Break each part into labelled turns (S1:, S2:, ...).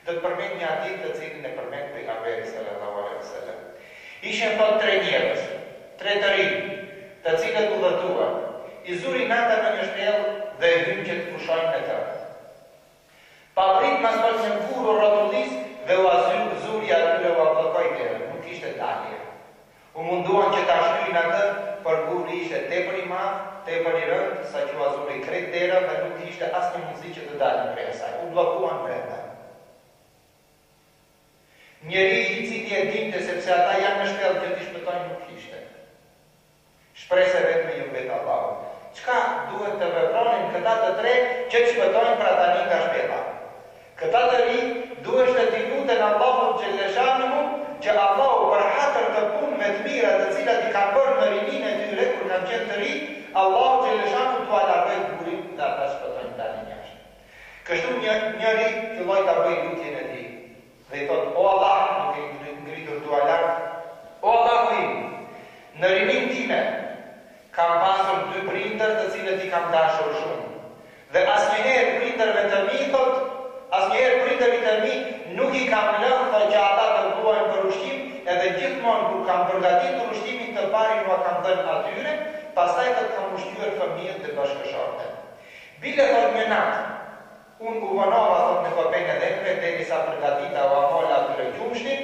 S1: të të përmend një hadith të cilin e përmend pejgamberi sallallahu alaihi wasallam. Ishin thot 3 njerëz, 3 të rinj, të cilët udhëtuan. I zuri nata në një shtellë dhe e hyn që të fushojnë në të. Pa prit mas për që në furu rotullis dhe u zuri atyre u ablokoj derën, nuk ishte dalje. U munduan që ta shlyjnë atë, për guri ishte tepër i madh, tepër i rënd, sa që u zuri krejt dera dhe nuk ishte asnjë mundësi që të dalin prej asaj. U blokuan brenda. Njeri i cili e dinte sepse ata janë në shtellë që t'i shpëtojnë nuk ishte. Shprese vetëm ju vet Allahu. Çka duhet të vepronin këta të 3 që të shpëtojnë pra tani nga shtella? Këta të rinj duhet të lutën Allahut xhelleshanuhu që Allahu për hatër të punëve të mira të cilat i kanë bërë në rininë e tyre kur kanë qenë të rinj, Allahu xhelleshanuhu t'u largoj burin dhe ata shpëtojnë tani jashtë. Kështu njëri filloi ta bëjë lutjen e tij. Dhe i thot, o Allah, nuk e ngritur dua lart, o Allahu im, në rinin time kam pasur 2 prindër të cilët i kam dashur shumë. Dhe asnjëherë prindërve të mi thot, asnjëherë prindërit e mi nuk i kam lënë thot që ata të vuajnë për ushqim, edhe gjithmonë kur kam përgatitur ushqimin të parin mua kam dhënë atyre, pastaj të kam ushqyer fëmijët dhe bashkëshortet. Bile thot një natë, unë u vonova thot në kopën e dhemve, derisa përgatita u amolla atyre qumshtin,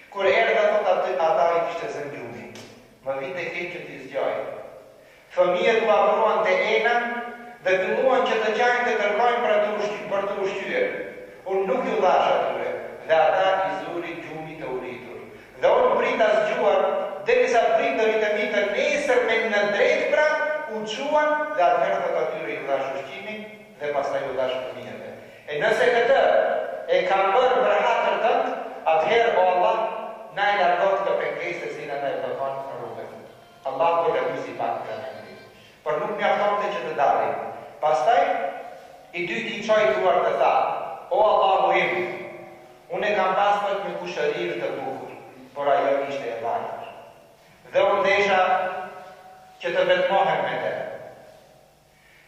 S1: kur erdha thot ata i kishte zëngjuni. Më vite keq që t'i zgjoj. Fëmijët u afruan te ena dhe filluan që të qajnë të kërkojnë për të ushqyer. Unë nuk ju dhash atyre, dhe ata i zuri gjumi të uritur. Dhe unë prita zgjuar, derisa prindërit e mi të nesër me në drejt pra, u quan dhe atëherë thot atyre i dhash ushqimin dhe pastaj u dhash fëmijëve. E nëse këtë e kam bërë për hatër tënd, atëherë o Allah, na e largo këtë pengesë e cila na e blokon në rrugën. Allah do të lysi pak të ne. Por nuk mjaftonte që të dalim. Pastaj, i dyti i çoi duar dhe tha, o Allahu im, unë e kam pasur një kushërir të bukur, por ajo ishte e vajtur. Dhe unë desha që të vetmohem me te.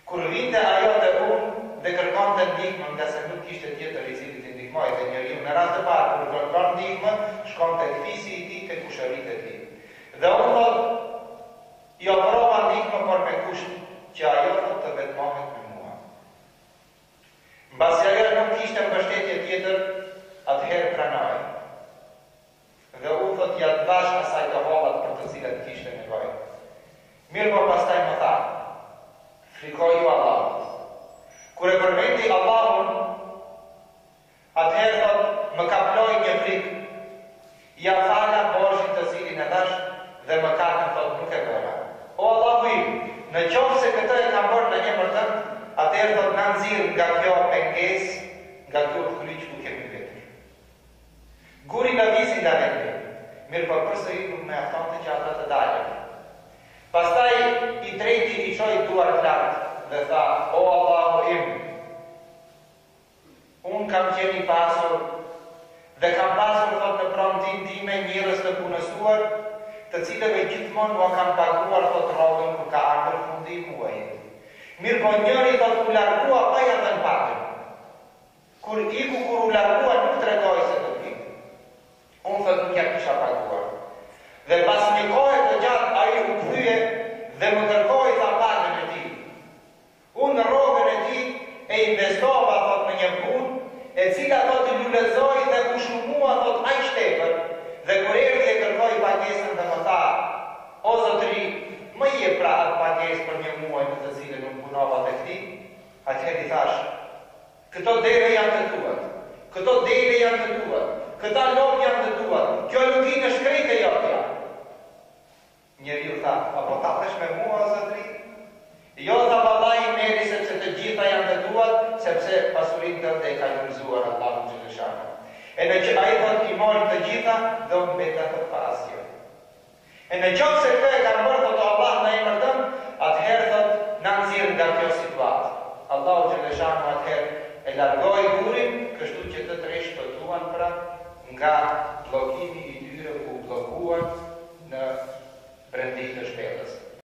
S1: Kur vinte ajo të unë dhe kërkon të ndihmën, nga se nuk ishte tjetër i cili të ndihmoj, dhe njeriu në rast të parë, kur kërkon ndihmën, shkon te fisi i tij, te kushëritë e tij. Dhe unë thot, jo prova ndihmën por me kusht që ajo thot të vetmohet me mua. Mbasi ajo nuk kishte mbështetje tjetër, atëherë pranoi. Dhe unë thot ja të dash asaj të hollat për të cilat kishte nevojë. Mirë po pastaj më tha, frikoju Allahut. Kur e përmendi Allahun, atëherë thot më kaploi një frikë. Ja fala borxhin të cilin e dash dhe më katën thot nuk e bëra. O Allahu im, në qoftë se këtë e kam bërë në emër tënd, atëherë thot na nxirr nga kjo pengesë, nga kjo kryq ku kemi vetur. Guri në visin nga vetë, mirë po përsëri nuk me aftonte që ata të dalin. Pastaj i treti i çoi duart lart dhe tha, o Allahu im, unë kam qenë i pasur dhe kam pasur thot në pronëtin time njerëz të punësuar, të cilëve gjithmonë mua kam paguar thot rrogën kur ka ardhur fundi i muajit. Mirë po njëri thot u largua pa ja dhënë pakën. Kur u largua nuk tregoi se do vik. Unë thot nuk ja kisha paguar. Dhe pas një kohë të gjatë ai u kthye dhe më kërkoi tha pakën e tij. Unë rrogën e tij e investova thot në një punë e cila thot i lulezoi dhe u shumua thot aq shtepër. Dhe kur erdhi e kërkoi pagesën dhe më tha, o zotëri, më jep pra atë pagesë për një muaj në të cilën unë punova tek ti, atëherë i thash, këto deve janë të tuat, këto deve janë të tuat, këta lopë janë të tuat, kjo lutin është krejt e jotja. Njeriu tha, apo tapesh me mua o zotëri? Jo tha vallai meri sepse të gjitha janë të tuat, sepse pasurinë tënde e ka lulëzuar Allahu xhaleshano. E në që a i thot i morin të gjitha dhe unë beta të pasjo. E në qoftë se këtë e kam bërë thot Allah në emër tënd, atëherë thot na nxirr nga kjo situatë. Allahu xhaleshano atëherë e largoi gurin, kështu që të 3 shpëtuan pra nga bllokimi i tyre ku bllokuan në brendin të shpellës.